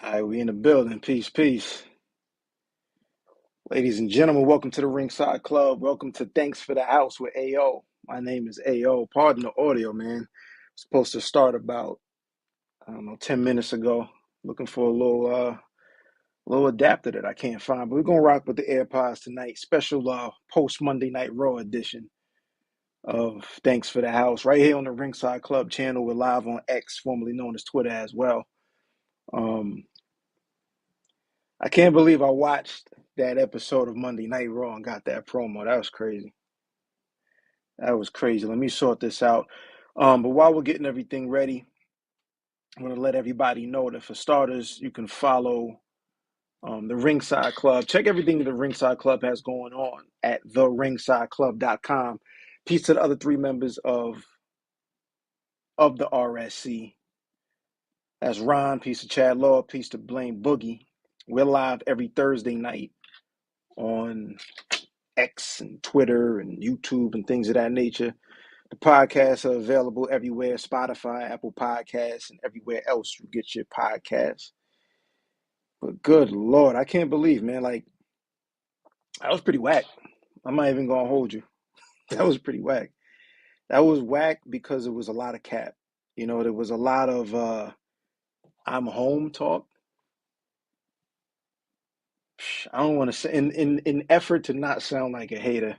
All right, we in the building. Peace, peace. Ladies and gentlemen, welcome to the Ringside Club. Welcome to Thanks for the House with AO. My name is AO. Pardon the audio, man. Supposed to start about, 10 minutes ago. Looking for a little adapter that I can't find. But we're gonna rock with the AirPods tonight. Special post Monday Night Raw edition of Thanks for the House. Right here on the Ringside Club channel. We're live on X, formerly known as Twitter as well. Um, I can't believe I watched that episode of Monday Night Raw and got that promo. That was crazy. That was crazy. Let me sort this out. But while we're getting everything ready, I want to let everybody know that for starters, you can follow the Ringside Club. Check everything the Ringside Club has going on at theringsideclub.com. Peace to the other three members of the RSC. That's Ron, peace to Chad Law, peace to Blaine Boogie. We're live every Thursday night on X and Twitter and YouTube and things of that nature. The podcasts are available everywhere: Spotify, Apple Podcasts, and everywhere else you get your podcasts. But good Lord, I can't believe, man, like, that was pretty whack. I'm not even gonna hold you. That was pretty whack. That was whack because it was a lot of cap. There was a lot of I'm home talk. I don't want to say in effort to not sound like a hater.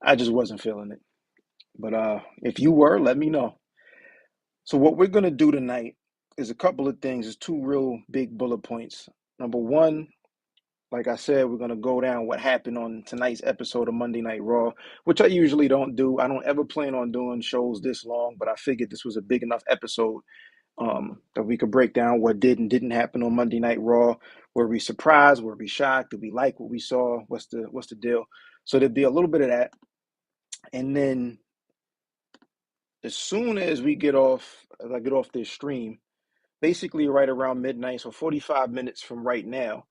I just wasn't feeling it. But if you were, let me know. So what we're gonna do tonight is a couple of things. It's two real big bullet points. Number one, like I said, we're gonna go down what happened on tonight's episode of Monday Night Raw, which I usually don't do. I don't ever plan on doing shows this long, but I figured this was a big enough episode that we could break down what did and didn't happen on Monday Night Raw. Were we surprised? Were we shocked? Did we like what we saw? What's the deal? So there'd be a little bit of that, and then as soon as I get off this stream, basically right around midnight, so 45 minutes from right now.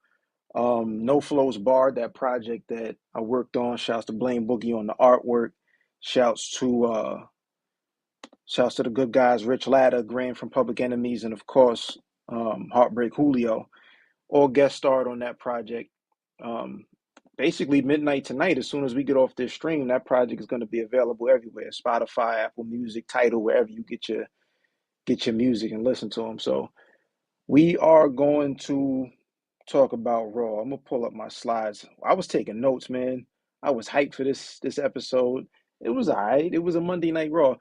No Flows Barred, that project that I worked on. Shouts to Blaine Boogie on the artwork. Shouts to uh shouts to the good guys, Rich Latta, Grand from Public Enemies, and of course, Heartbreak Julio. All guest starred on that project. Um, Basically midnight tonight, as soon as we get off this stream, that project is going to be available everywhere: Spotify, Apple Music, Tidal, wherever you get your music and listen to them. So we are going to talk about Raw. I'm gonna pull up my slides. I was taking notes, man. I was hyped for this episode. It was all right. It was a Monday Night Raw.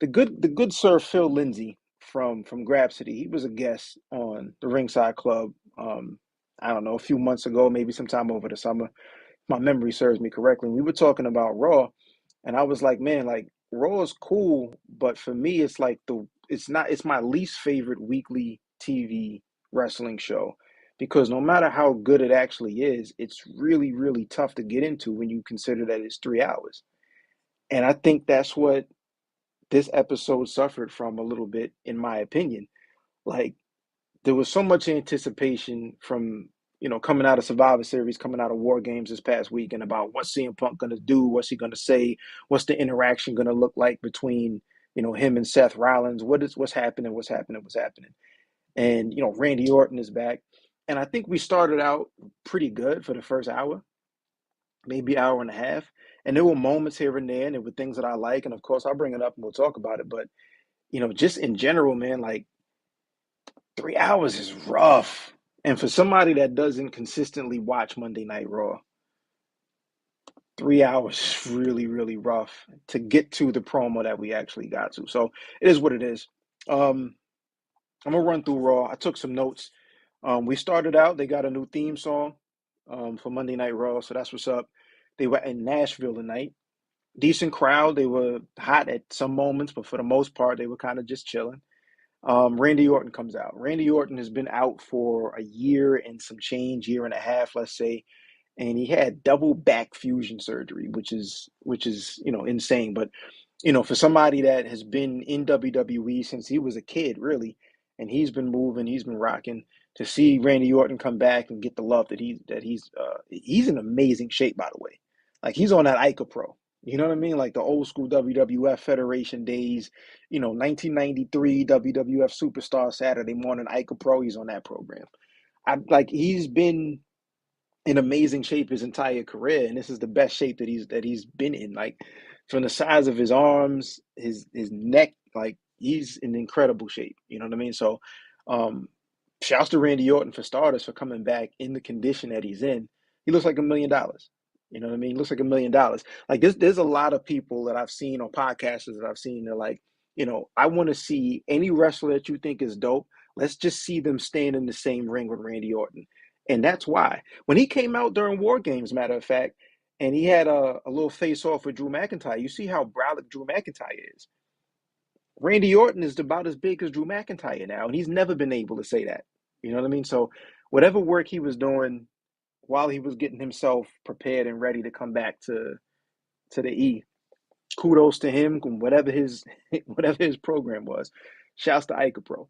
The good Sir Phil Lindsay from Grapsity. He was a guest on the Ringside Club. I don't know, a few months ago, maybe sometime over the summer. If my memory serves me correctly. We were talking about Raw, and I was like, man, like Raw is cool, but for me, it's like it's my least favorite weekly TV wrestling show because no matter how good it actually is, it's really, really tough to get into when you consider that it's 3 hours. And I think that's what this episode suffered from a little bit, in my opinion. Like, there was so much anticipation from, coming out of Survivor Series, coming out of War Games this past weekend about what's CM Punk gonna do, what's he gonna say, what's the interaction gonna look like between, him and Seth Rollins, what's happening, what's happening. And Randy Orton is back. And I think we started out pretty good for the first hour, maybe hour and a half. And there were moments here and there, and there were things that I like. And of course, I'll bring it up and we'll talk about it. But, just in general, man, like 3 hours is rough. And for somebody that doesn't consistently watch Monday Night Raw, 3 hours is really, really rough to get to the promo that we actually got to. So it is what it is. Um, I'm gonna run through Raw. I took some notes. We started out, they got a new theme song for Monday Night Raw, so that's what's up. They were in Nashville tonight. Decent crowd. They were hot at some moments, but for the most part, they were kind of just chilling. Randy Orton comes out. Randy Orton has been out for a year and some change, year and a half, let's say, and he had double back fusion surgery, which is insane. But for somebody that has been in WWE since he was a kid, really, and he's been moving, he's been rocking. To see Randy Orton come back and get the love he's in amazing shape, by the way. Like, he's on that Ica Pro. You know what I mean? Like the old school WWF Federation days, 1993 WWF Superstar Saturday morning Ica Pro. He's on that program. he's been in amazing shape his entire career, and this is the best shape that he's been in. Like from the size of his arms, his neck, like he's in incredible shape. You know what I mean? So, um, shouts to Randy Orton for starters for coming back in the condition that he's in. He looks like $1 million. You know what I mean? He looks like $1 million. Like there's a lot of people that I've seen on podcasters that I've seen. They're like, I want to see any wrestler that you think is dope. Let's just see them stand in the same ring with Randy Orton. And that's why. When he came out during War Games, matter of fact, and he had a little face off with Drew McIntyre, you see how brolic Drew McIntyre is. Randy Orton is about as big as Drew McIntyre now, and he's never been able to say that. You know what I mean? So, whatever work he was doing while he was getting himself prepared and ready to come back to the E, kudos to him. Whatever his whatever his program was, shouts to Ica Pro.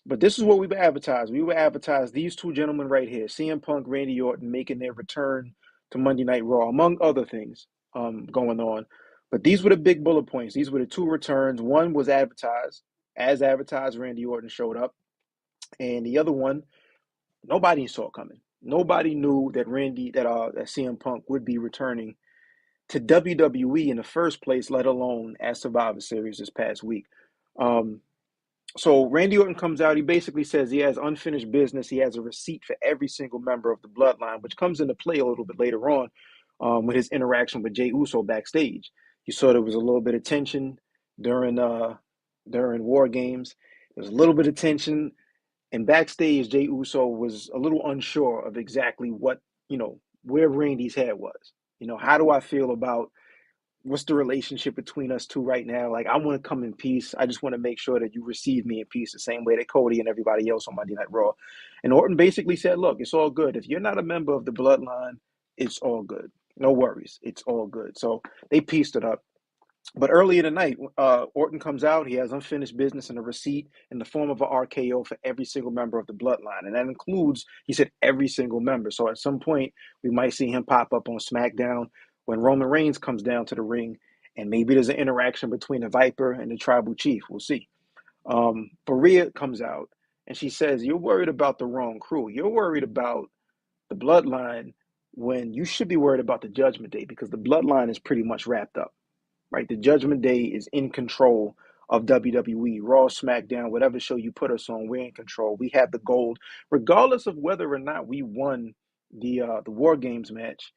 But this is what we were advertised. We were advertised these two gentlemen right here, CM Punk, Randy Orton, making their return to Monday Night Raw, among other things going on. But these were the big bullet points. These were the two returns. One was advertised. As advertised, Randy Orton showed up. And the other one, nobody saw coming. Nobody knew that CM Punk would be returning to WWE in the first place, let alone at Survivor Series this past week. So Randy Orton comes out. He basically says he has unfinished business. He has a receipt for every single member of the bloodline, which comes into play a little bit later on with his interaction with Jey Uso backstage. You saw there was a little bit of tension during War Games. There was a little bit of tension, and backstage, Jey Uso was a little unsure of exactly where Randy's head was. How do I feel about what's the relationship between us two right now? Like, I want to come in peace. I just want to make sure that you receive me in peace the same way that Cody and everybody else on Monday Night Raw. And Orton basically said, look, it's all good. If you're not a member of the bloodline, it's all good. No worries. It's all good. So they pieced it up. But early in the night, Orton comes out. He has unfinished business and a receipt in the form of an RKO for every single member of the bloodline. And that includes, he said, every single member. So at some point, we might see him pop up on SmackDown when Roman Reigns comes down to the ring. And maybe there's an interaction between the Viper and the Tribal Chief. We'll see. But Rhea comes out and she says, you're worried about the wrong crew. You're worried about the bloodline when you should be worried about the Judgment Day because the bloodline is pretty much wrapped up. Right, the Judgment Day is in control of WWE, Raw, SmackDown, whatever show you put us on, we're in control. We have the gold, regardless of whether or not we won the War Games match.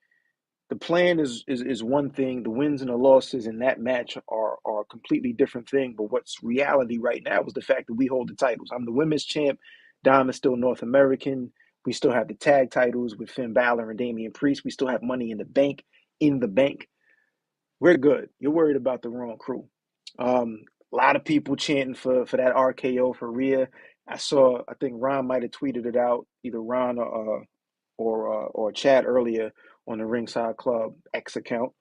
The plan is one thing. The wins and the losses in that match are a completely different thing. But what's reality right now is the fact that we hold the titles. I'm the women's champ. Dom is still North American. We still have the tag titles with Finn Balor and Damian Priest. We still have Money in the Bank in the bank. We're good. You're worried about the wrong crew. A lot of people chanting for that RKO for Rhea. I think Ron might have tweeted it out, either Ron or Chad earlier on the Ringside Club X account,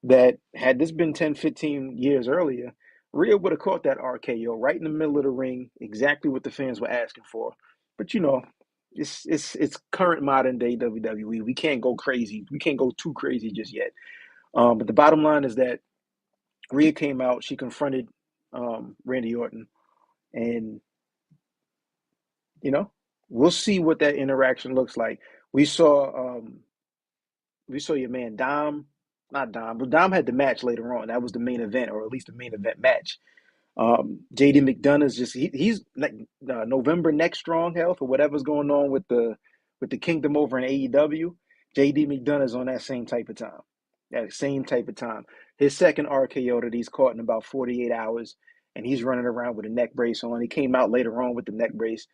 that had this been 10, 15 years earlier, Rhea would have caught that RKO right in the middle of the ring, exactly what the fans were asking for. But it's current modern day WWE. We can't go crazy. We can't go too crazy just yet. But the bottom line is that Rhea came out. She confronted Randy Orton, and you know, we'll see what that interaction looks like. We saw your man Dom, not Dom, but Dom had the match later on. That was the main event, or at least the main event match. JD McDonough's he's like November next strong health or whatever's going on with the Kingdom over in AEW. JD McDonough's on that same type of time. That same type of time. His second RKO that he's caught in about 48 hours, and he's running around with a neck brace on. He came out later on with the neck brace.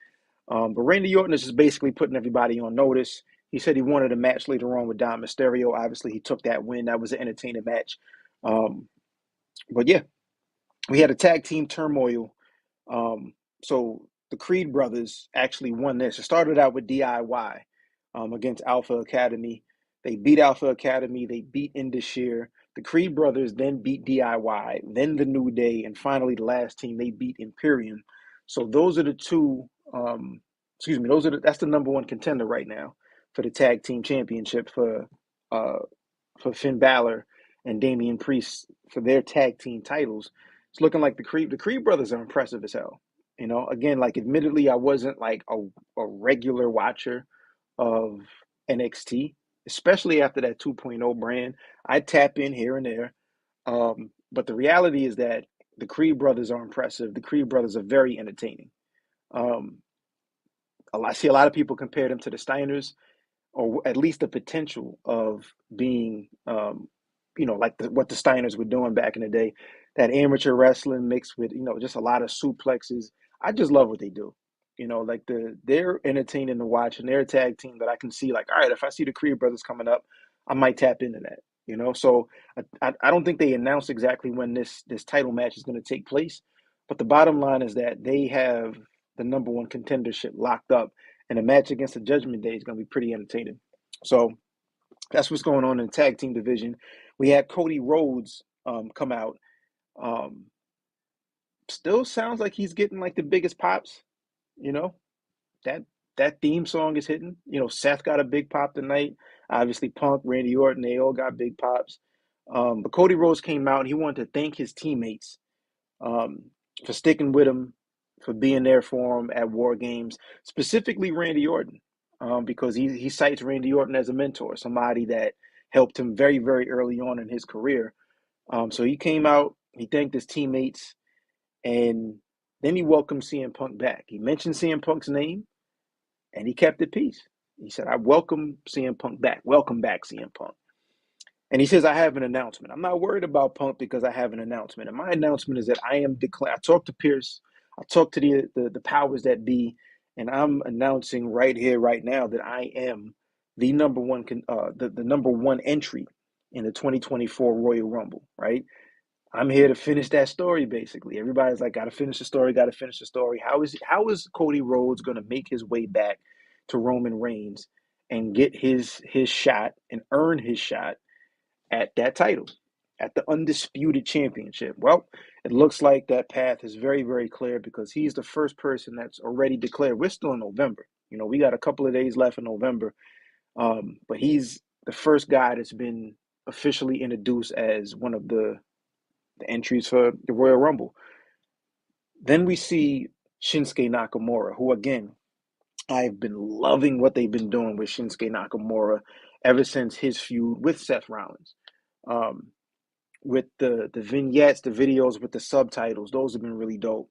But Randy Orton is just basically putting everybody on notice. He said he wanted a match later on with Dom Mysterio. Obviously, he took that win. That was an entertaining match. But yeah, we had a tag team turmoil. So the Creed brothers actually won this. It started out with DIY against Alpha Academy. They beat Alpha Academy. They beat Indus The Creed brothers then beat DIY, then the New Day, and finally the last team they beat Imperium. So those are the two. That's the number one contender right now for the tag team championship uh, for Finn Balor and Damian Priest for their tag team titles. It's looking like the Creed brothers are impressive as hell. You know, again, like admittedly, I wasn't like a regular watcher of NXT, especially after that 2.0 brand. I tap in here and there. But the reality is that the Creed brothers are impressive. The Creed brothers are very entertaining. Um, I see a lot of people compare them to the Steiners, or at least the potential of being, like what the Steiners were doing back in the day. That amateur wrestling mixed with, just a lot of suplexes. I just love what they do. Like they're entertaining to watch, and they're a tag team that I can see. Like, all right, if I see the Creed brothers coming up, I might tap into that. So I don't think they announced exactly when this title match is going to take place, but the bottom line is that they have the number one contendership locked up, and a match against the Judgment Day is going to be pretty entertaining. So that's what's going on in the tag team division. We had Cody Rhodes come out. Um, Still sounds like he's getting like the biggest pops. You know that that theme song is hitting. Seth got a big pop tonight. Obviously, Punk, Randy Orton, they all got big pops. But Cody Rhodes came out and he wanted to thank his teammates um, for sticking with him, for being there for him at War Games, specifically Randy Orton, because he cites Randy Orton as a mentor, somebody that helped him very, very early on in his career. So he came out, he thanked his teammates, and then he welcomed CM Punk back. He mentioned CM Punk's name, and he kept it peace. He said, I welcome CM Punk back. Welcome back, CM Punk. And he says, I have an announcement. I'm not worried about Punk because I have an announcement. And my announcement is that I am declaring. I talked to Pierce, I talked to the powers that be, and I'm announcing right here, right now, that I am the number one the number one entry in the 2024 Royal Rumble, right? I'm here to finish that story, basically. Everybody's like, gotta finish the story, gotta finish the story. How is Cody Rhodes gonna make his way back to Roman Reigns and get his shot and earn his shot at that title, at the undisputed championship? Well, it looks like that path is very, very clear because he's the first person that's already declared. We're still in November. We got a couple of days left in November, but he's the first guy that's been officially introduced as one of the entries for the Royal Rumble. Then we see Shinsuke Nakamura, who again, I've been loving what they've been doing with Shinsuke Nakamura ever since his feud with Seth Rollins. Um, with the vignettes, the videos with the subtitles, those have been really dope.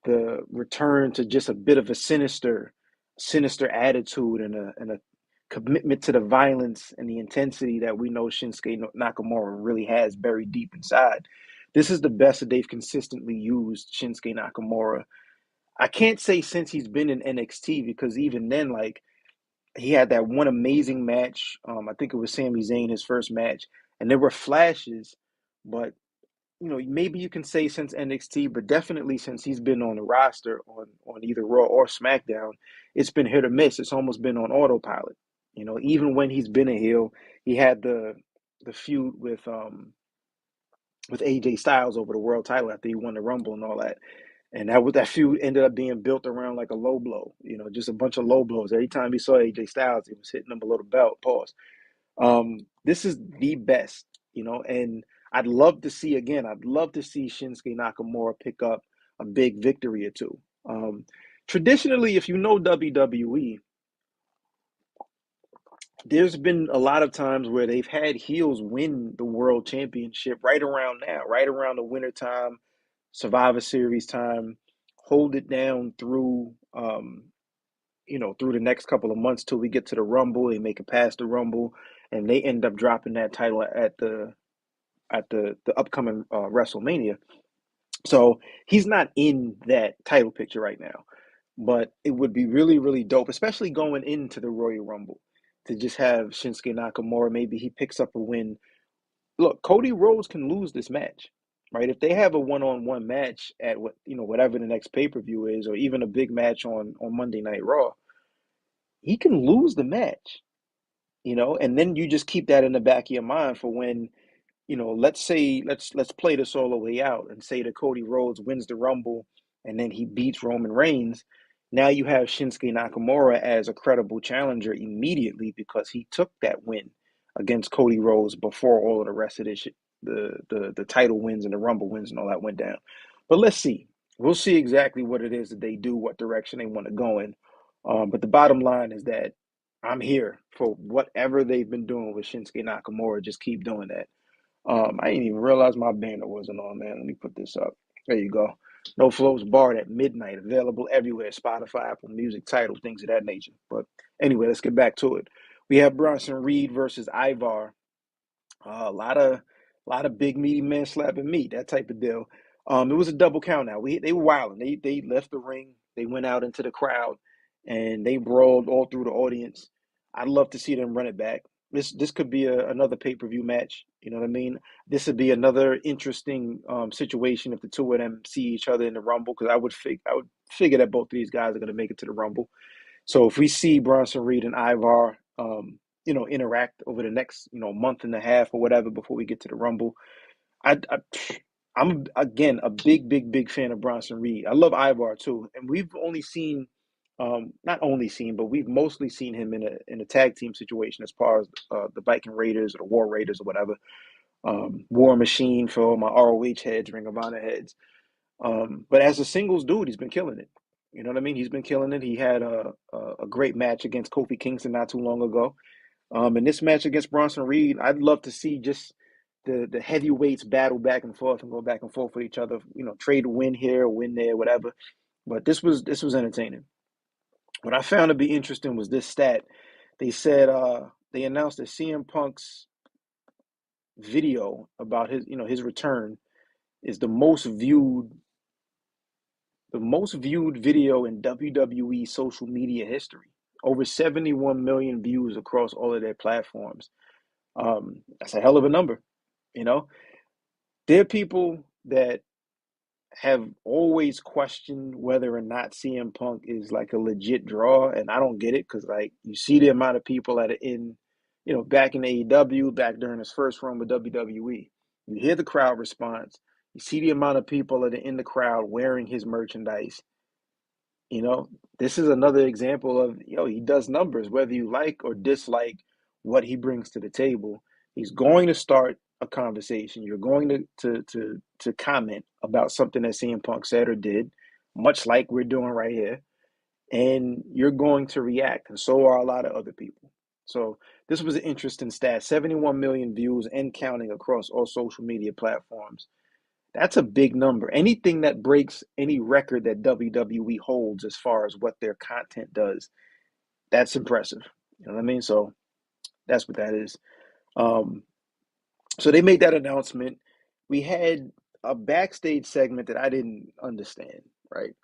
The return to just a bit of a sinister attitude and a commitment to the violence and the intensity that we know Shinsuke Nakamura really has buried deep inside. This is the best that they've consistently used Shinsuke Nakamura. I can't say since he's been in NXT because even then, like he had that one amazing match. I think it was Sami Zayn, his first match, and there were flashes, but maybe you can say since NXT, but definitely since he's been on the roster on either Raw or SmackDown, it's been hit or miss. It's almost been on autopilot. Even when he's been a heel, he had the feud with AJ Styles over the world title after he won the Rumble and all that. And that feud ended up being built around like a low blow, just a bunch of low blows. Every time he saw AJ Styles, he was hitting him a little belt. Pause. This is the best, and I'd love to see Shinsuke Nakamura pick up a big victory or two. Traditionally, if you know WWE, there's been a lot of times where they've had heels win the world championship right around now, right around the winter time, Survivor Series time, hold it down through through the next couple of months till we get to the Rumble. They make it past the Rumble, and they end up dropping that title at the upcoming WrestleMania. So he's not in that title picture right now, but it would be really, really dope, especially going into the Royal Rumble, to just have Shinsuke Nakamura. Maybe he picks up a win. Look, Cody Rhodes can lose this match, right? If they have a one-on-one match at whatever the next pay-per-view is, or even a big match on Monday Night Raw, he can lose the match, and then you just keep that in the back of your mind for when let's say let's play this all the way out and say that Cody Rhodes wins the Rumble and then he beats Roman Reigns. Now you have Shinsuke Nakamura as a credible challenger immediately because he took that win against Cody Rhodes before all of the rest of this the title wins and the Rumble wins and all that went down. But let's see. we'll see exactly what it is that they do, what direction they want to go in. But the bottom line is that I'm here for whatever they've been doing with Shinsuke Nakamura. Just keep doing that. I didn't even realize my banner wasn't on, man. Let me put this up. There you go. No Flows Barred at midnight, available everywhere: Spotify, Apple Music, Tidal, things of that nature. But anyway, let's get back to it. We have Bronson Reed versus Ivar. A lot of big meaty men slapping meat, that type of deal. It was a double count. Now they were wilding. They left the ring. They went out into the crowd, and they brawled all through the audience. I'd love to see them run it back. This could be another pay-per-view match. You know what I mean? This would be another interesting situation if the two of them see each other in the Rumble, because I would figure that both of these guys are going to make it to the Rumble. So if we see Bronson Reed and Ivar, interact over the next, month and a half or whatever before we get to the Rumble, I I'm again a big, big, big fan of Bronson Reed. I love Ivar too, and we've only seen, not only seen, but we've mostly seen him in a tag team situation as far as the Viking Raiders or the War Raiders or whatever. War Machine for all my ROH heads, Ring of Honor heads. But as a singles dude, he's been killing it. You know what I mean? He's been killing it. He had a great match against Kofi Kingston not too long ago. In this match against Bronson Reed, I'd love to see just the heavyweights battle back and forth and go back and forth with each other. Trade a win here, a win there, whatever. But this was entertaining. What I found to be interesting was this stat. They said they announced that CM Punk's video about his return is the most viewed video in WWE social media history. Over 71 million views across all of their platforms. That's a hell of a number. You know, there are people that have always questioned whether or not CM Punk is like a legit draw, and I don't get it because like you see the amount of people that are in, back in AEW, back during his first run with WWE. You hear the crowd response. You see the amount of people that are in the crowd wearing his merchandise. You know, this is another example of, he does numbers, whether you like or dislike what he brings to the table. He's going to start a conversation. You're going to comment about something that CM Punk said or did, much like we're doing right here, and you're going to react, and so are a lot of other people. So this was an interesting stat: 71 million views and counting across all social media platforms. That's a big number. Anything that breaks any record that WWE holds as far as what their content does, that's impressive. You know what I mean? So that's what that is. Um, so they made that announcement. We had a backstage segment that I didn't understand, right?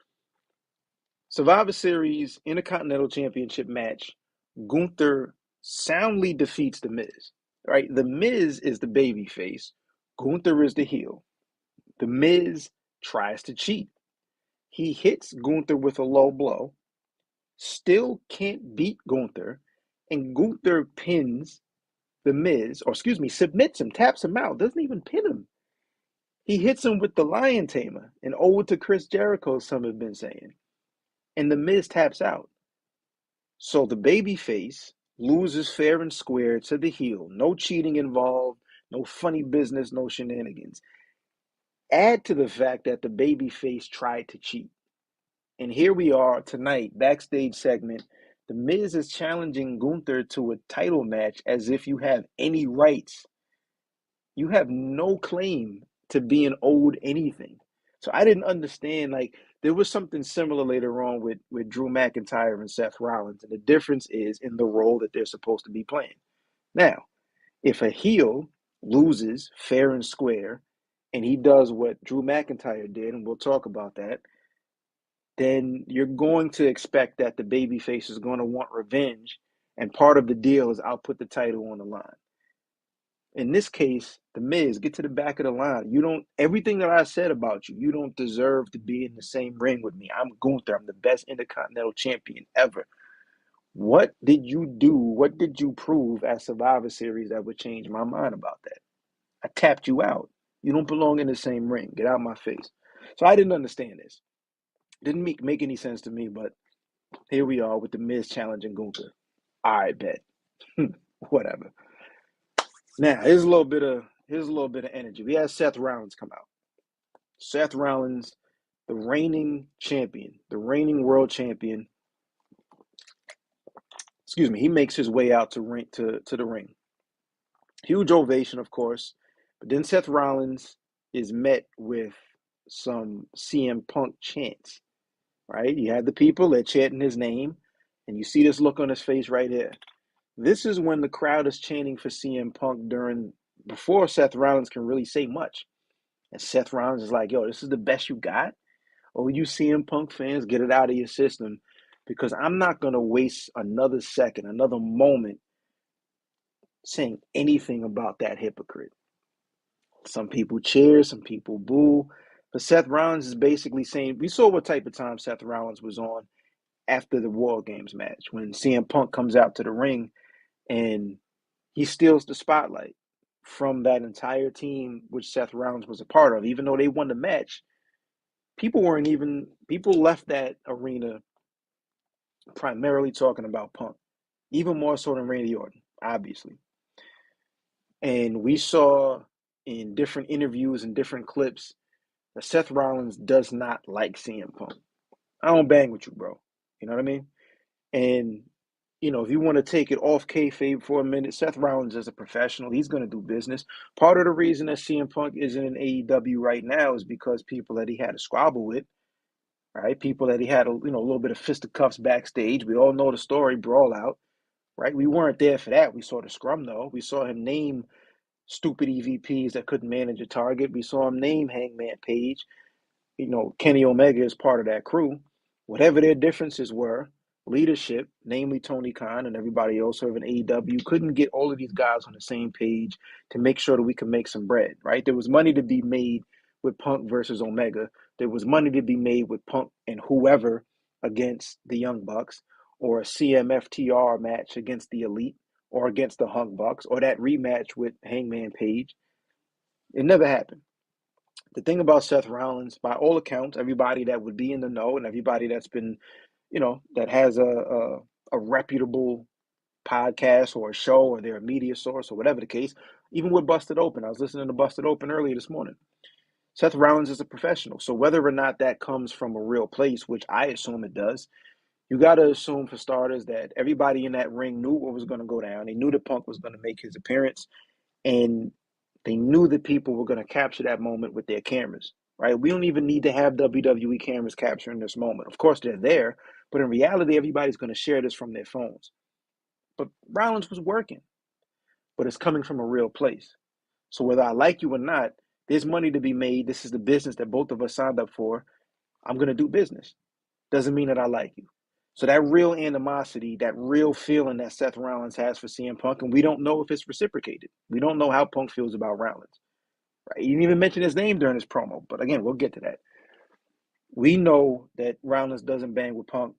Survivor Series Intercontinental Championship match. Gunther soundly defeats The Miz, right? The Miz is the baby face. Gunther is the heel. The Miz tries to cheat. He hits Gunther with a low blow, still can't beat Gunther, and Gunther pins The Miz, or excuse me, submits him, taps him out, doesn't even pin him. He hits him with the Lion Tamer, an ode to Chris Jericho, some have been saying, and The Miz taps out. So the babyface loses fair and square to the heel. No cheating involved, no funny business, no shenanigans. Add to the fact that the babyface tried to cheat. And here we are tonight, backstage segment. The Miz is challenging Gunther to a title match as if you have any rights. You have no claim to being owed anything. So I didn't understand. Like, there was something similar later on with Drew McIntyre and Seth Rollins. And the difference is in the role that they're supposed to be playing. Now, if a heel loses fair and square, and he does what Drew McIntyre did, and we'll talk about that, then you're going to expect that the babyface is going to want revenge. And part of the deal is I'll put the title on the line. In this case, the Miz, get to the back of the line. You don't, everything that I said about you, you don't deserve to be in the same ring with me. I'm Gunther. I'm the best Intercontinental Champion ever. What did you do? What did you prove at Survivor Series that would change my mind about that? I tapped you out. You don't belong in the same ring. Get out of my face. So I didn't understand this. Didn't make any sense to me, but here we are with the Miz challenging Gunther. I bet. Whatever. Now here's a little bit of energy. We had Seth Rollins come out. Seth Rollins the reigning champion, the reigning world champion, excuse me, he makes his way out to the ring. Huge ovation, of course. But then Seth Rollins is met with some CM Punk chants, right? You had the people that chanting his name, and you see this look on his face right here. This is when the crowd is chanting for CM Punk before Seth Rollins can really say much. And Seth Rollins is like, yo, this is the best you got? Oh, you CM Punk fans, get it out of your system because I'm not going to waste another second, another moment saying anything about that hypocrite. Some people cheer, some people boo. But Seth Rollins is basically saying, we saw what type of time Seth Rollins was on after the War Games match when CM Punk comes out to the ring and he steals the spotlight from that entire team, which Seth Rollins was a part of. Even though they won the match, people left that arena primarily talking about Punk, even more so than Randy Orton, obviously. And we saw in different interviews and different clips that Seth Rollins does not like CM Punk. I don't bang with you, bro. You know what I mean? And if you want to take it off kayfabe for a minute, Seth Rollins is a professional. He's going to do business. Part of the reason that CM Punk isn't in AEW right now is because people that he had a squabble with, right? People that he had a little bit of fisticuffs backstage. We all know the story, brawl out, right? We weren't there for that. We saw the scrum though. We saw him name stupid EVPs that couldn't manage a target. We saw him name Hangman Page. Kenny Omega is part of that crew. Whatever their differences were, leadership, namely Tony Khan and everybody else serving AEW, couldn't get all of these guys on the same page to make sure that we could make some bread, right? There was money to be made with Punk versus Omega. There was money to be made with Punk and whoever against the Young Bucks, or a CMFTR match against the Elite, or against the Hunk Bucks, or that rematch with Hangman Page. It never happened. The thing about Seth Rollins, by all accounts, everybody that would be in the know and everybody that's been, that has a reputable podcast or a show or their media source or whatever the case, even with Busted Open, I was listening to Busted Open earlier this morning. Seth Rollins is a professional. So whether or not that comes from a real place, which I assume it does, you got to assume for starters that everybody in that ring knew what was going to go down. They knew that Punk was going to make his appearance. And they knew that people were going to capture that moment with their cameras, right? We don't even need to have WWE cameras capturing this moment. Of course, they're there, but in reality, everybody's going to share this from their phones. But Rollins was working, but it's coming from a real place. So whether I like you or not, there's money to be made. This is the business that both of us signed up for. I'm going to do business. Doesn't mean that I like you. So that real animosity, that real feeling that Seth Rollins has for CM Punk, and we don't know if it's reciprocated. We don't know how Punk feels about Rollins. Right? He didn't even mention his name during his promo, but again, we'll get to that. We know that Rollins doesn't bang with Punk,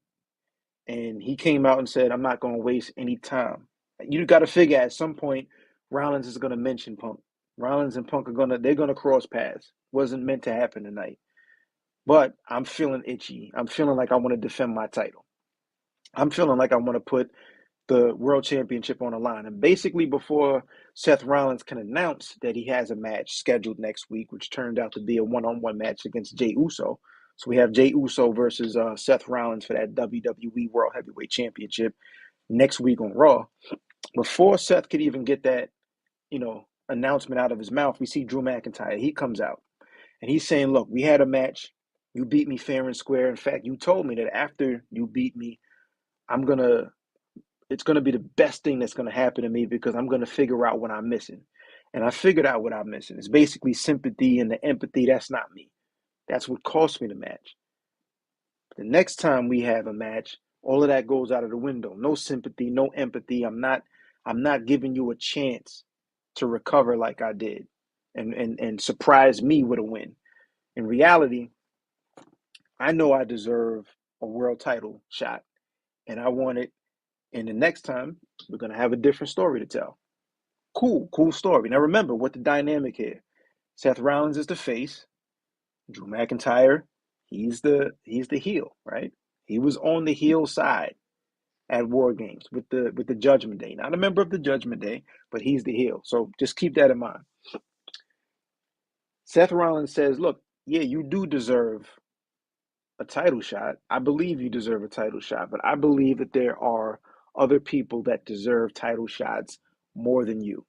and he came out and said, I'm not going to waste any time. You got to figure at some point, Rollins is going to mention Punk. Rollins and Punk they're going to cross paths. Wasn't meant to happen tonight. But I'm feeling itchy. I'm feeling like I want to defend my title. I'm feeling like I want to put the world championship on the line. And basically, before Seth Rollins can announce that he has a match scheduled next week, which turned out to be a one-on-one match against Jey Uso. So we have Jey Uso versus Seth Rollins for that WWE World Heavyweight Championship next week on Raw. Before Seth could even get that, announcement out of his mouth, we see Drew McIntyre. He comes out and he's saying, look, we had a match. You beat me fair and square. In fact, you told me that after you beat me, it's going to be the best thing that's going to happen to me because I'm going to figure out what I'm missing. And I figured out what I'm missing. It's basically sympathy and the empathy. That's not me. That's what cost me the match. The next time we have a match, all of that goes out of the window. No sympathy, no empathy. I'm not giving you a chance to recover like I did and surprise me with a win. In reality, I know I deserve a world title shot and I want it. And the next time, we're going to have a different story to tell. Cool story. Now remember what the dynamic here. Seth Rollins is the face. Drew McIntyre, he's the heel, right? He was on the heel side at War Games with the Judgment Day. Not a member of the Judgment Day, but he's the heel. So just keep that in mind. Seth Rollins says, look, yeah, you do deserve a title shot. I believe you deserve a title shot, but I believe that there are other people that deserve title shots more than you.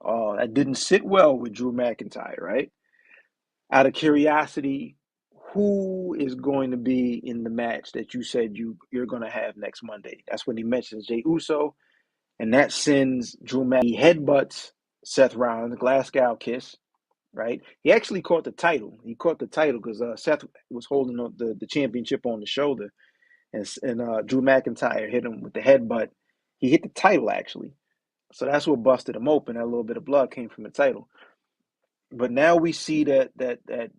That didn't sit well with Drew McIntyre, right? Out of curiosity, who is going to be in the match that you said you're going to have next Monday? That's when he mentions Jey Uso, and that sends Drew McIntyre. He headbutts Seth Rollins, Glasgow kiss, right? He actually caught the title. He caught the title because Seth was holding the championship on the shoulder, and Drew McIntyre hit him with the headbutt. He hit the title actually, so that's what busted him open. That little bit of blood came from the title. But now we see that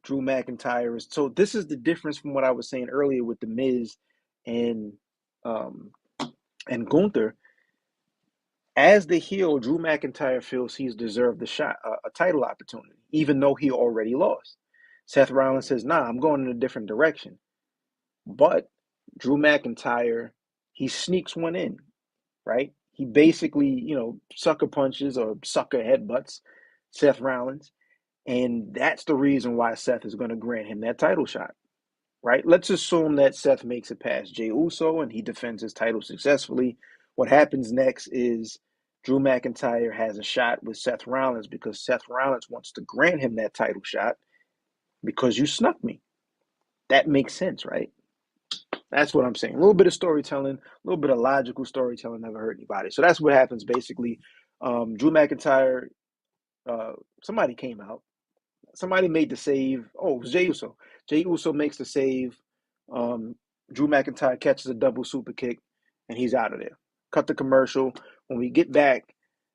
Drew McIntyre is, so this is the difference from what I was saying earlier with the Miz and um and Gunther. As the heel, Drew McIntyre feels he's deserved a title opportunity, even though he already lost. Seth Rollins says, "Nah, I'm going in a different direction." But Drew McIntyre, he sneaks one in, right? He basically, sucker punches or sucker headbutts Seth Rollins, and that's the reason why Seth is going to grant him that title shot, right? Let's assume that Seth makes it past Jey Uso and he defends his title successfully. What happens next is Drew McIntyre has a shot with Seth Rollins because Seth Rollins wants to grant him that title shot because you snuck me. That makes sense, right? That's what I'm saying. A little bit of storytelling, a little bit of logical storytelling never hurt anybody. So that's what happens basically. Drew McIntyre, uh, somebody came out. Somebody made the save. Oh, it was Jey Uso. Jey Uso makes the save. Um, Drew McIntyre catches a double super kick, and he's out of there. Cut the commercial. When we get back,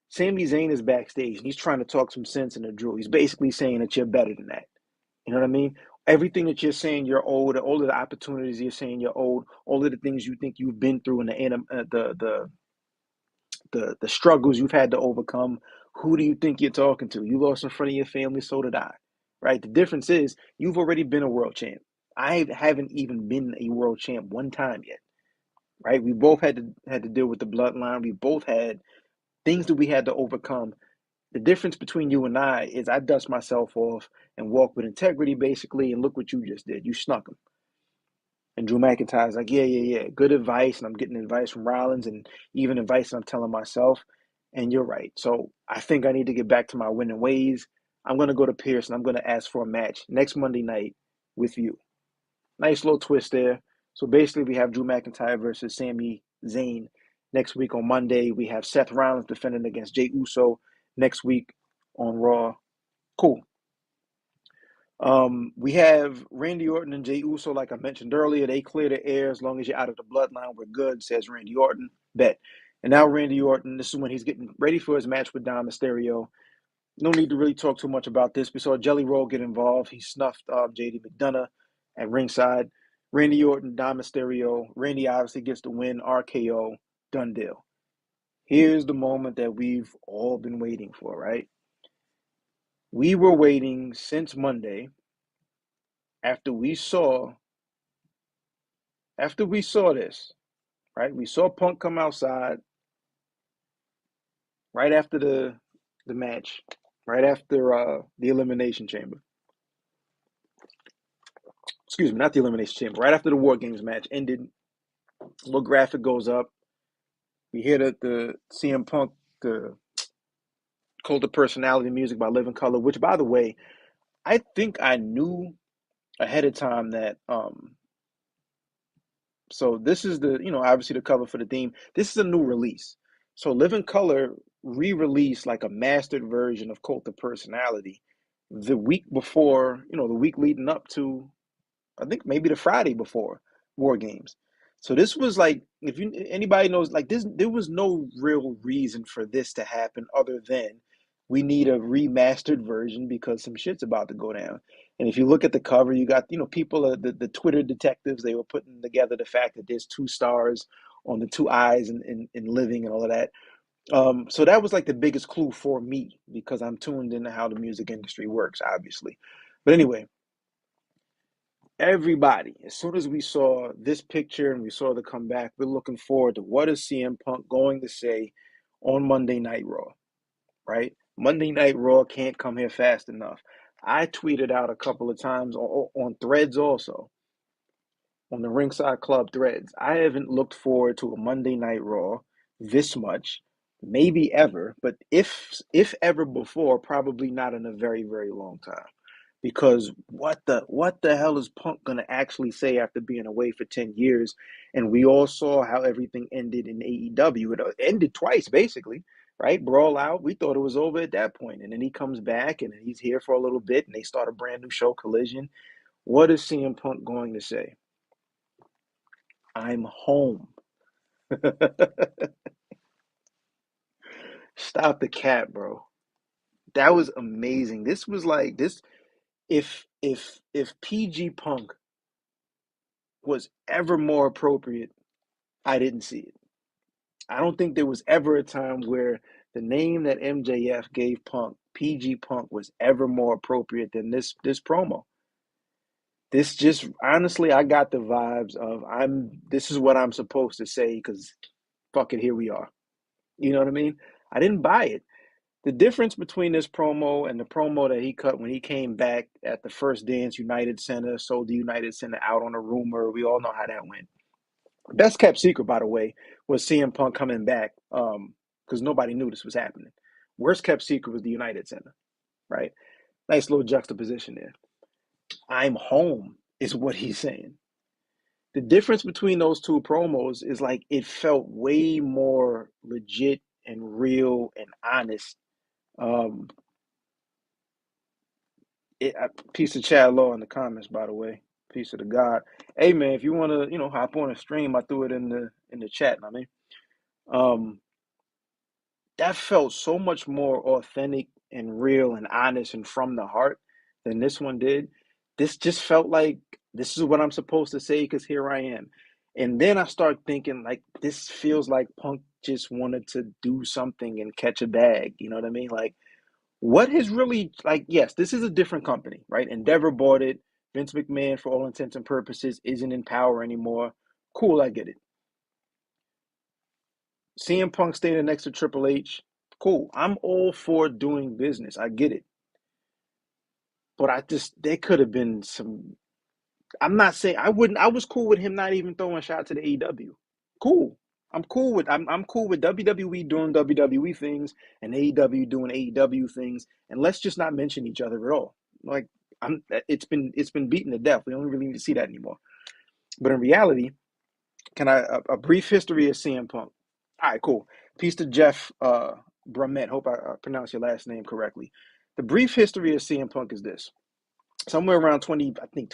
Sami Zayn is backstage, and he's trying to talk some sense into Drew. He's basically saying that you're better than that. You know what I mean? Everything that you're saying you're old, all of the opportunities you're saying you're old, all of the things you think you've been through, and the struggles you've had to overcome. Who do you think you're talking to? You lost in front of your family, so did I. Right? The difference is you've already been a world champ. I haven't even been a world champ one time yet. Right? We both had to deal with the bloodline. We both had things that we had to overcome. The difference between you and I is I dust myself off and walk with integrity, basically. And look what you just did. You snuck him. And Drew McIntyre's like, yeah, yeah, yeah, good advice. And I'm getting advice from Rollins and even advice I'm telling myself. And you're right. So I think I need to get back to my winning ways. I'm going to go to Pierce and I'm going to ask for a match next Monday night with you. Nice little twist there. So basically, we have Drew McIntyre versus Sami Zayn next week on Monday. We have Seth Rollins defending against Jey Uso next week on Raw. Cool. We have Randy Orton and Jey Uso, like I mentioned earlier. They clear the air as long as you're out of the bloodline. We're good, says Randy Orton. Bet. And now Randy Orton, this is when he's getting ready for his match with Dom Mysterio. No need to really talk too much about this. We saw Jelly Roll get involved. He snuffed JD McDonough at ringside. Randy Orton, Dom Mysterio. Randy obviously gets the win. RKO. Done deal. Here's the moment that we've all been waiting for, right? We were waiting since Monday after we saw this, right? We saw Punk come outside right after the match, right after the Elimination Chamber. Excuse me, not the Elimination Chamber. Right after the War Games match ended, a little graphic goes up. We hear the CM Punk, the Cult of Personality music by Living Color, which, by the way, I think I knew ahead of time that so this is obviously the cover for the theme. This is a new release. So Living Color re-released like a mastered version of Cult of Personality the week before, the week leading up to, I think maybe the Friday before War Games. So this was like, if anybody knows, like this, there was no real reason for this to happen other than we need a remastered version because some shit's about to go down. And if you look at the cover, you got people, the Twitter detectives. They were putting together the fact that there's two stars on the two eyes in living and all of that. So that was like the biggest clue for me because I'm tuned into how the music industry works, obviously. But anyway, everybody, as soon as we saw this picture and we saw the comeback, we're looking forward to what is CM Punk going to say on Monday Night Raw, right? Monday Night Raw can't come here fast enough. I tweeted out a couple of times on Threads also. on the Ringside Club threads. I haven't looked forward to a Monday Night Raw this much, maybe ever, but if ever before, probably not in a very, very long time. Because what the hell is Punk gonna actually say after being away for 10 years? And we all saw how everything ended in AEW. It ended twice, basically, right? Brawl out. We thought it was over at that point. And then he comes back and he's here for a little bit and they start a brand new show, Collision. What is CM Punk going to say? I'm home. Stop the cat, bro. That was amazing. This was like this if PG Punk was ever more appropriate, I didn't see it. I don't think there was ever a time where the name that MJF gave Punk, PG Punk, was ever more appropriate than this promo. This just honestly, I got the vibes of this is what I'm supposed to say because fuck it, here we are. You know what I mean? I didn't buy it. The difference between this promo and the promo that he cut when he came back at the first dance United Center, sold the United Center out on a rumor. We all know how that went. Best kept secret, by the way, was CM Punk coming back because nobody knew this was happening. Worst kept secret was the United Center, right? Nice little juxtaposition there. I'm home is what he's saying. The difference between those two promos is like it felt way more legit and real and honest. Um, Peace of Chad Law in the comments, by the way. Peace of the God. Hey man, if you want to, hop on a stream, I threw it in the chat. I mean, um, that felt so much more authentic and real and honest and from the heart than this one did. This just felt like this is what I'm supposed to say because here I am. And then I start thinking like this feels like Punk just wanted to do something and catch a bag. You know what I mean? Like what has really like yes, this is a different company, right? Endeavor bought it. Vince McMahon, for all intents and purposes, isn't in power anymore. Cool, I get it. CM Punk standing next to Triple H, cool. I'm all for doing business. I get it. But there could have been some. I'm not saying I wouldn't. I was cool with him not even throwing a shot to the AEW. Cool. I'm cool with WWE doing WWE things and AEW doing AEW things, and let's just not mention each other at all. Like it's been beaten to death. We don't really need to see that anymore. But in reality, can a brief history of CM Punk? All right, cool. Peace to Jeff Brumet. Hope I pronounced your last name correctly. The brief history of CM Punk is this. Somewhere around 2013,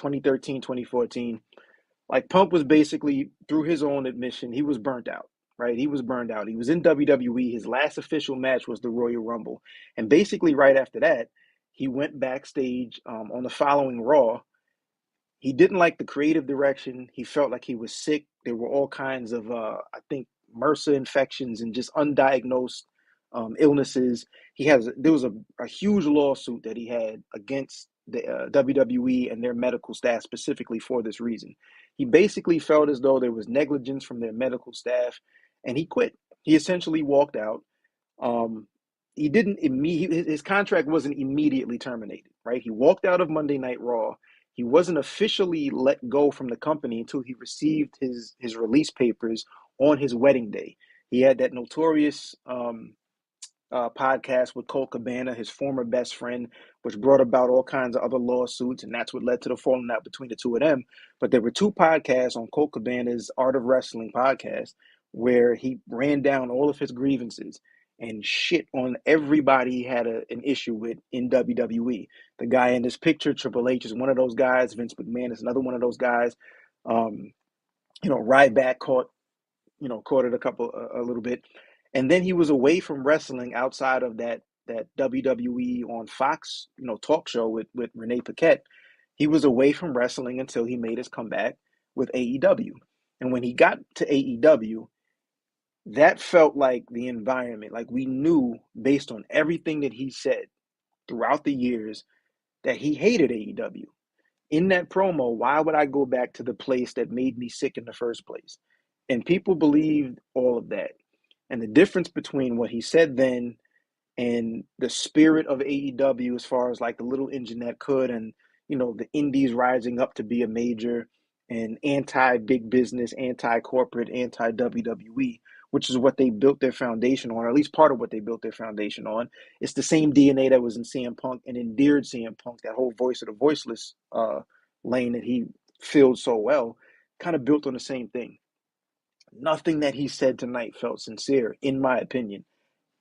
2014, like Punk was basically, through his own admission, he was burnt out, right? He was burned out. He was in WWE. His last official match was the Royal Rumble. And basically right after that, he went backstage on the following Raw. He didn't like the creative direction. He felt like he was sick. There were all kinds of, I think, MRSA infections and just undiagnosed illnesses. There was a huge lawsuit that he had against the WWE and their medical staff specifically for this reason. He basically felt as though there was negligence from their medical staff, and he quit. He essentially walked out. Um, he didn't his contract wasn't immediately terminated, right? He walked out of Monday Night Raw. He wasn't officially let go from the company until he received his release papers on his wedding day. He had that notorious podcast with Colt Cabana, his former best friend, which brought about all kinds of other lawsuits, and that's what led to the falling out between the two of them. But there were two podcasts on Colt Cabana's Art of Wrestling podcast where he ran down all of his grievances and shit on everybody he had an issue with in WWE. The guy in this picture, Triple H, is one of those guys. Vince McMahon is another one of those guys. Um, Ryback caught it a little bit, and then he was away from wrestling outside of that WWE on Fox, talk show with Renee Paquette. He was away from wrestling until he made his comeback with AEW, and when he got to AEW, that felt like the environment. Like we knew based on everything that he said throughout the years that he hated AEW. In that promo, why would I go back to the place that made me sick in the first place? And people believed all of that. And the difference between what he said then and the spirit of AEW, as far as like the little engine that could, and the indies rising up to be a major, and anti big business, anti corporate, anti WWE, which is what they built their foundation on, or at least part of what they built their foundation on. It's the same DNA that was in CM Punk and endeared CM Punk, that whole voice of the voiceless lane that he filled so well, kind of built on the same thing. Nothing that he said tonight felt sincere, in my opinion.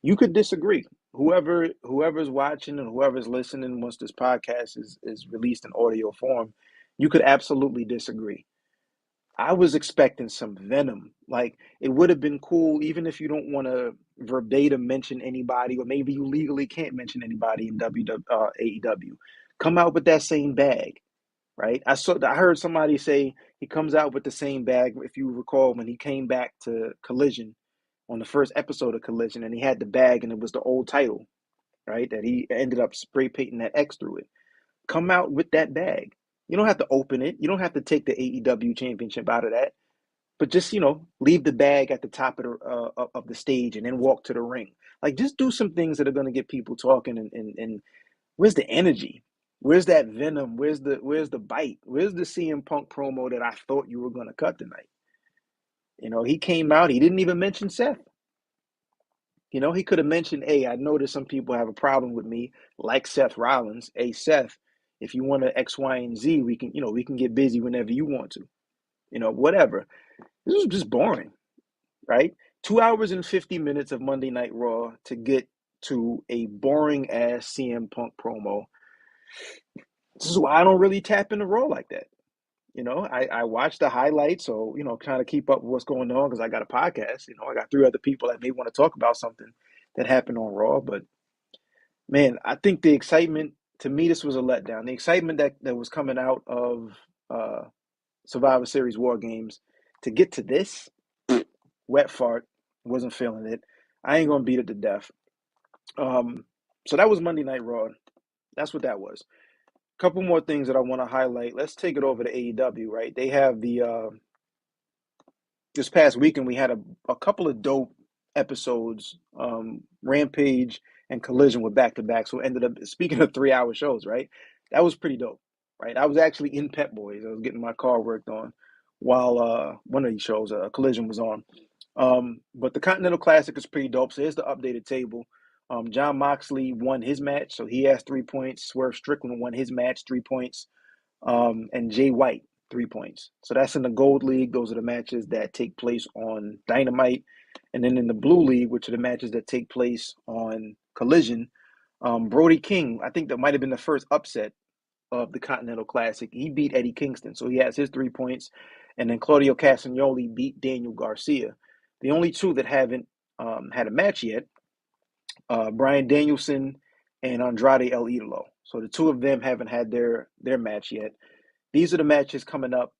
You could disagree. Whoever's watching and whoever's listening once this podcast is released in audio form, you could absolutely disagree. I was expecting some venom. Like, it would have been cool, even if you don't want to verbatim mention anybody, or maybe you legally can't mention anybody in AEW. Come out with that same bag, right? I heard somebody say he comes out with the same bag. If you recall, when he came back to Collision on the first episode of Collision, and he had the bag, and it was the old title, right? That he ended up spray painting that X through it. Come out with that bag. You don't have to open it. You don't have to take the AEW championship out of that, but just leave the bag at the top of the stage and then walk to the ring. Like, just do some things that are going to get people talking. And where's the energy? Where's that venom? Where's the bite? Where's the CM Punk promo that I thought you were going to cut tonight? He came out. He didn't even mention Seth. He could have mentioned, hey, I noticed some people have a problem with me, like Seth Rollins. Hey, Seth, if you want to X, Y, and Z, we can get busy whenever you want to. Whatever. This was just boring, right? 2 hours and 50 minutes of Monday Night Raw to get to a boring ass CM Punk promo. This is why I don't really tap into Raw like that. I watch the highlights, so kind of keep up with what's going on, because I got a podcast. I got three other people that may want to talk about something that happened on Raw. But man, I think the excitement, to me, this was a letdown. The excitement that was coming out of uh, Survivor Series War Games, to get to this, wet fart, wasn't feeling it. I ain't gonna beat it to death. Um, so that was Monday Night Raw. That's what that was. Couple more things that I want to highlight. Let's take it over to AEW. Right? They have the this past weekend we had a couple of dope episodes. Rampage and Collision were back to back, so it ended up, speaking of 3 hour shows, right? That was pretty dope, right? I was actually in Pep Boys. I was getting my car worked on while one of these shows, Collision, was on. But the Continental Classic is pretty dope. So here's the updated table. Jon Moxley won his match, so he has 3 points. Swerve Strickland won his match, 3 points. And Jay White, 3 points. So that's in the Gold League. Those are the matches that take place on Dynamite. And then in the Blue League, which are the matches that take place on Collision, Brody King, I think that might have been the first upset of the Continental Classic. He beat Eddie Kingston, so he has his 3 points. And then Claudio Castagnoli beat Daniel Garcia. The only two that haven't had a match yet, Bryan Danielson and Andrade El Idolo. So the two of them haven't had their match yet. These are the matches coming up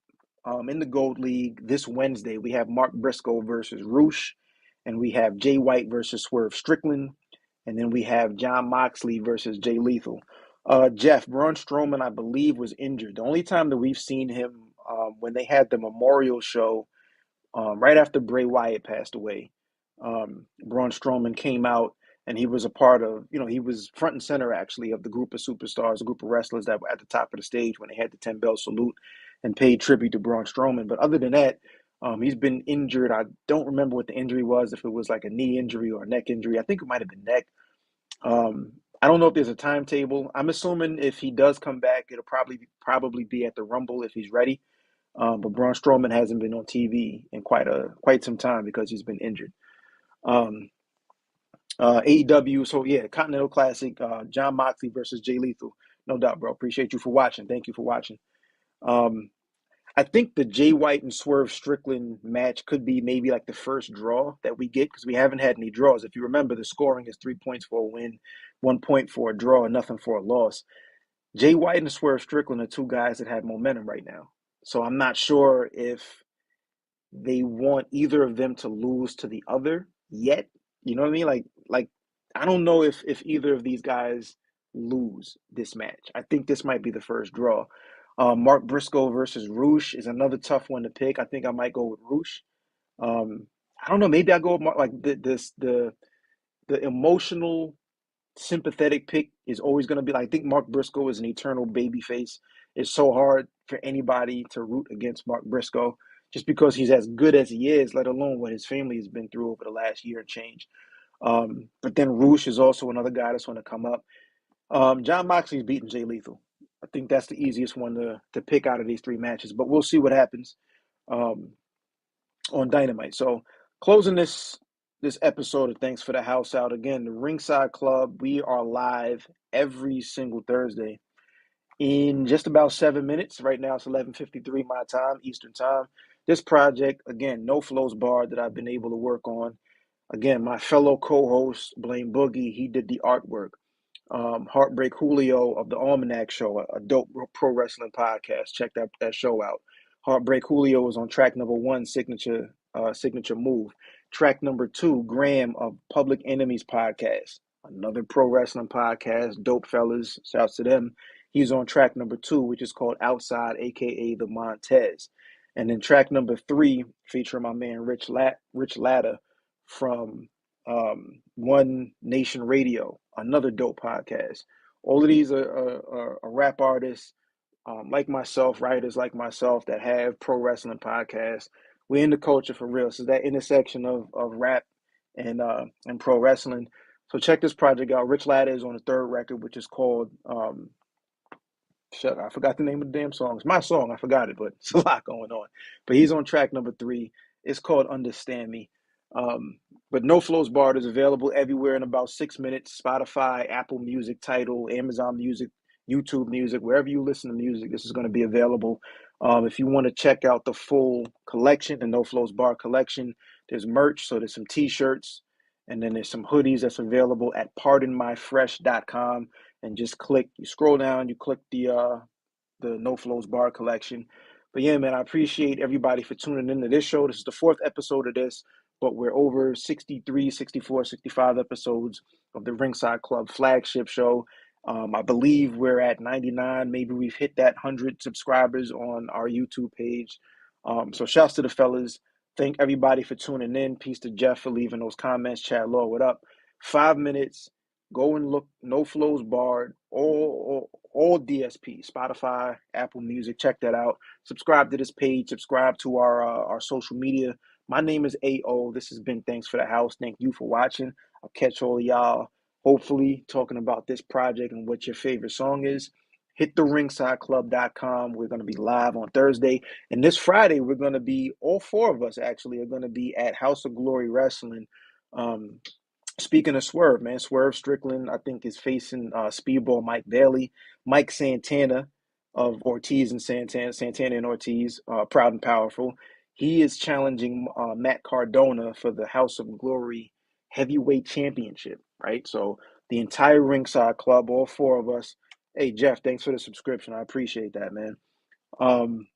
in the Gold League this Wednesday. We have Mark Briscoe versus Roosh, and we have Jay White versus Swerve Strickland, and then we have Jon Moxley versus Jay Lethal. Jeff, Braun Strowman, I believe, was injured. The only time that we've seen him, when they had the memorial show right after Bray Wyatt passed away, Braun Strowman came out, and he was a part of, he was front and center, actually, of the group of superstars, a group of wrestlers that were at the top of the stage when they had the 10 bell salute and paid tribute to Braun Strowman. But other than that, he's been injured. I don't remember what the injury was, if it was like a knee injury or a neck injury. I think it might have been neck. I don't know if there's a timetable. I'm assuming if he does come back, it'll probably be at the Rumble if he's ready. But Braun Strowman hasn't been on TV in quite some time because he's been injured. Um, AEW, so yeah, Continental Classic, Jon Moxley versus Jay Lethal. No doubt, bro. Appreciate you for watching. Thank you for watching. Um, I think the Jay White and Swerve Strickland match could be maybe like the first draw that we get, because we haven't had any draws. If you remember, the scoring is 3 points for a win, 1 point for a draw, and nothing for a loss. Jay White and Swerve Strickland are two guys that have momentum right now. So I'm not sure if they want either of them to lose to the other yet. You know what I mean? Like I don't know if either of these guys lose this match. I think this might be the first draw. Mark Briscoe versus Roosh is another tough one to pick. I think I might go with Roosh. I don't know. Maybe I go with Mark, like the emotional sympathetic pick is always going to be like, I think Mark Briscoe is an eternal baby face. It's so hard for anybody to root against Mark Briscoe just because he's as good as he is, let alone what his family has been through over the last year and change. But then Roosh is also another guy that's going to come up. John Moxley's beating Jay Lethal. I think that's the easiest one to pick out of these three matches, but we'll see what happens um, on Dynamite. So closing this episode of Thanks for the House out again, the Ringside Club. We are live every single Thursday in just about 7 minutes. Right now it's 11:53 my time, Eastern time. This project again, No Flows Bar that I've been able to work on. Again, my fellow co-host Blaine Boogie, he did the artwork. Heartbreak Julio of the Almanac Show, a dope pro wrestling podcast. Check that show out. Heartbreak Julio is on track number one, signature move. Track number two, Graham of Public Enemies podcast, another pro wrestling podcast. Dope fellas, shouts to them. He's on track number two, which is called Outside, aka the Montez. And then track number three, featuring my man Rich Latta from One Nation Radio, another dope podcast. All of these are rap artists like myself, writers like myself that have pro wrestling podcasts. We're in the culture for real. So that intersection of rap and pro wrestling. So check this project out. Rich Latta is on the third record, which is called I forgot the name of the damn song. It's my song. I forgot it, but it's a lot going on. But he's on track number three. It's called Understand Me. Um, but No Flows Barred is available everywhere in about 6 minutes. Spotify, Apple Music, Tidal, Amazon Music, YouTube Music, wherever you listen to music, this is going to be available. If you want to check out the full collection, the No Flows Bar collection, there's merch. So there's some t-shirts and then there's some hoodies that's available at pardonmyfresh.com, and just click, you scroll down, you click the No Flows Bar collection. But yeah, man, I appreciate everybody for tuning into this show. This is the fourth episode of this, but we're over 63, 64, 65 episodes of the Ringside Club flagship show. I believe we're at 99. Maybe we've hit that 100 subscribers on our YouTube page. So shouts to the fellas. Thank everybody for tuning in. Peace to Jeff for leaving those comments. Chad Law, what up? 5 minutes. Go and look. No Flows Barred. All DSP, Spotify, Apple Music. Check that out. Subscribe to this page. Subscribe to our social media. My name is AO. This has been Thanks for the House. Thank you for watching. I'll catch all of y'all hopefully talking about this project and what your favorite song is. Hit the ringsideclub.com. We're going to be live on Thursday. And this Friday, we're going to be, all four of us actually, are going to be at House of Glory Wrestling. Speaking of Swerve, man, Swerve Strickland, I think, is facing Speedball Mike Bailey. Mike Santana of Ortiz and Santana and Ortiz, Proud and Powerful. He is challenging Matt Cardona for the House of Glory Heavyweight Championship, right? So the entire Ringside Club, all four of us. Hey, Jeff, thanks for the subscription. I appreciate that, man. Um,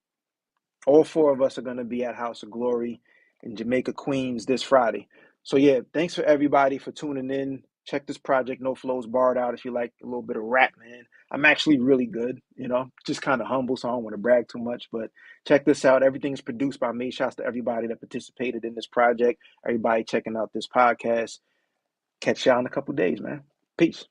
all four of us are going to be at House of Glory in Jamaica, Queens this Friday. So, yeah, thanks for everybody for tuning in. Check this project, No Flows Barred, out if you like a little bit of rap, man. I'm actually really good, just kind of humble, so I don't want to brag too much. But check this out. Everything's produced by me. Shouts to everybody that participated in this project, everybody checking out this podcast. Catch y'all in a couple days, man. Peace.